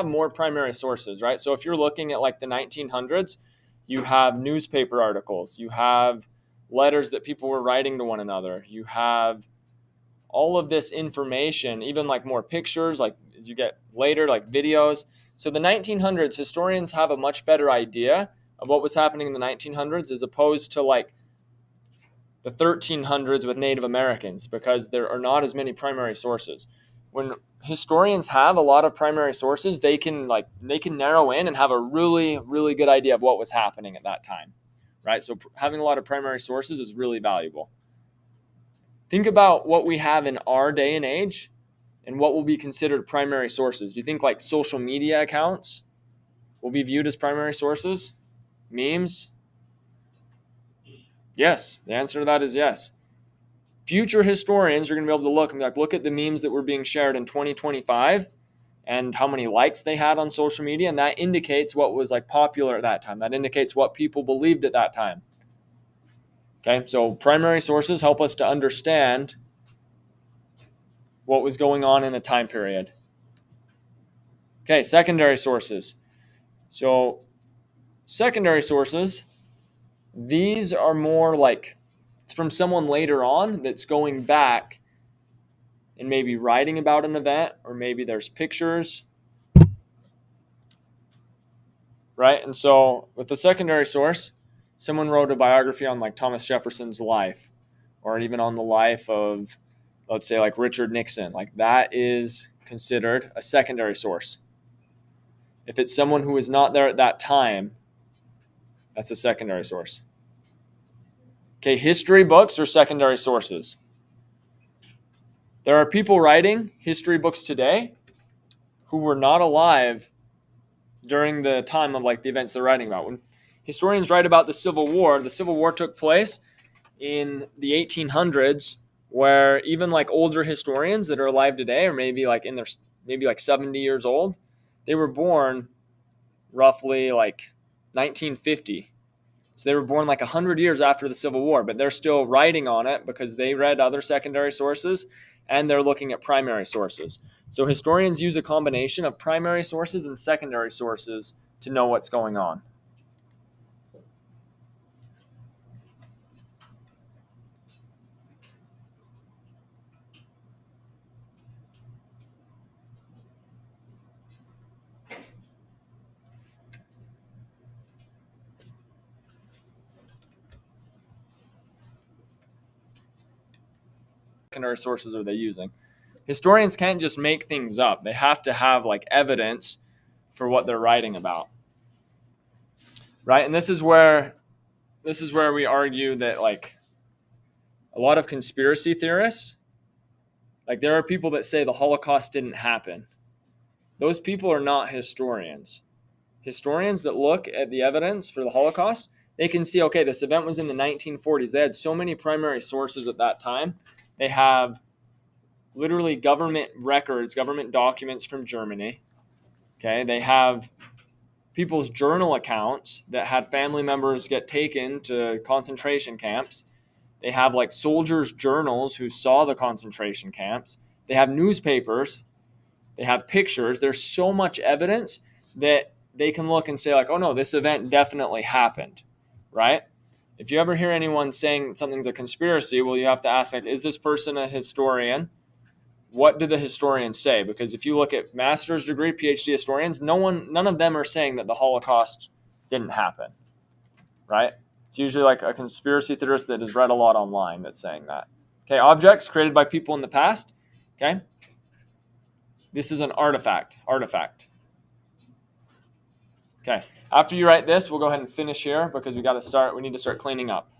have more primary sources, right? So if you're looking at like the 1900s, you have newspaper articles, you have letters that people were writing to one another, you have all of this information, even like more pictures, like as you get later, like videos. So the 1900s, historians have a much better idea of what was happening in the 1900s as opposed to like the 1300s with Native Americans, because there are not as many primary sources. When historians have a lot of primary sources, they can narrow in and have a really, really good idea of what was happening at that time, right? So having a lot of primary sources is really valuable. Think about what we have in our day and age and what will be considered primary sources. Do you think like social media accounts will be viewed as primary sources? Memes? Yes, the answer to that is yes. Future historians are going to be able to look and be like, look at the memes that were being shared in 2025 and how many likes they had on social media, and that indicates what was like popular at that time. That indicates what people believed at that time. Okay, so primary sources help us to understand what was going on in a time period. Okay, secondary sources. So secondary sources, these are more like it's from someone later on that's going back and maybe writing about an event, or maybe there's pictures, right? And so with the secondary source, someone wrote a biography on like Thomas Jefferson's life, or even on the life of, let's say, like Richard Nixon. Like that is considered a secondary source. If it's someone who was not there at that time, that's a secondary source. Okay, history books are secondary sources. There are people writing history books today who were not alive during the time of like the events they're writing about. When historians write about the Civil War took place in the 1800s, where even like older historians that are alive today, or maybe like in their maybe like 70 years old, they were born roughly like 1950. So they were born like 100 years after the Civil War, but they're still writing on it because they read other secondary sources and they're looking at primary sources. So historians use a combination of primary sources and secondary sources to know what's going on. Secondary sources are they using? Historians can't just make things up. They have to have like evidence for what they're writing about. Right? And this is where we argue that like a lot of conspiracy theorists, like there are people that say the Holocaust didn't happen. Those people are not historians. Historians that look at the evidence for the Holocaust, they can see, okay, this event was in the 1940s. They had so many primary sources at that time. They have literally government records, government documents from Germany. Okay, they have people's journal accounts that had family members get taken to concentration camps. They have like soldiers' journals who saw the concentration camps. They have newspapers. They have pictures. There's so much evidence that they can look and say like, oh no, this event definitely happened, right? If you ever hear anyone saying something's a conspiracy, well, you have to ask, like, is this person a historian? What do the historians say? Because if you look at master's degree, PhD historians, none of them are saying that the Holocaust didn't happen, right? It's usually like a conspiracy theorist that has read a lot online that's saying that. Okay, objects created by people in the past. Okay, this is an artifact. Okay, after you write this, we'll go ahead and finish here because we need to start cleaning up.